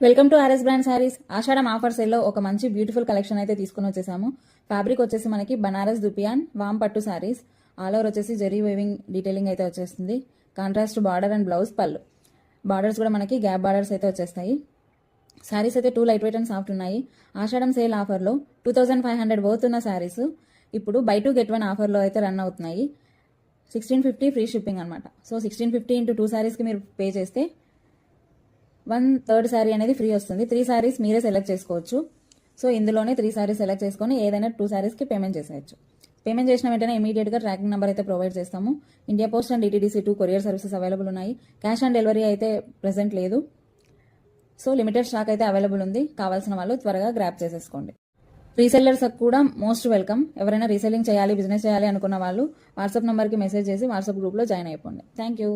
Welcome to RS brand saris. Ashadham offer సేల్లో ఒక మంచి బ్యూటిఫుల్ కలెక్షన్ అయితే తీసుకుని వచ్చేసాము. ఫ్యాబ్రిక్ వచ్చేసి మనకి బనారస్ దుపియాన్ వామ్ పట్టు సారీస్. ఆల్ ఓవర్ వచ్చేసి జరీ వేవింగ్ డీటెయిలింగ్ అయితే వచ్చేస్తుంది. కాంట్రాస్ట్ బార్డర్ అండ్ బ్లౌజ్ పళ్ళు. బార్డర్స్ కూడా మనకి గ్యాప్ బార్డర్స్ అయితే వచ్చేస్తాయి. సారీస్ అయితే 2 లైట్ వెయిట్ అండ్ సాఫ్ట్ ఉన్నాయి. ఆషాఢం సేల్ ఆఫర్లో 2500 పోతున్న సారీస్ ఇప్పుడు బై 2 గెట్ 1 ఆఫర్లో అయితే రన్ అవుతున్నాయి. 1650 ఫ్రీ షిప్పింగ్ అనమాట. సో 1650 ఇంటూ 2 సారీస్కి మీరు పే చేస్తే 1/3 శారీ అనేది ఫ్రీ వస్తుంది. 3 సారీస్ మీరే సెలెక్ట్ చేసుకోవచ్చు. సో ఇందులోనే 3 సారీస్ సెలెక్ట్ చేసుకొని ఏదైనా 2 సారీస్కి పేమెంట్ చేసేయచ్చు. పేమెంట్ చేసిన వెంటనే ఇమీడియట్గా ట్రాకింగ్ నెంబర్ అయితే ప్రొవైడ్ చేస్తాము. India post and DTDC 2 courier services available ఉన్నాయి. క్యాష్ ఆన్ డెలివరీ అయితే ప్రెసెంట్ లేదు. సో లిమిటెడ్ స్టాక్ అయితే అవైలబుల్ ఉంది. కావాల్సిన వాళ్ళు త్వరగా గ్రాప్ చేసేసుకోండి. రీసెల్లర్స్ కూడా మోస్ట్ వెల్కమ్. ఎవరైనా రీసెల్లింగ్ చేయాలి, బిజినెస్ చేయాలి అనుకున్న వాళ్ళు వాట్సాప్ నెంబర్కి మెసేజ్ చేసి వాట్సాప్ గ్రూప్లో జాయిన్ అయిపోండి. Thank you.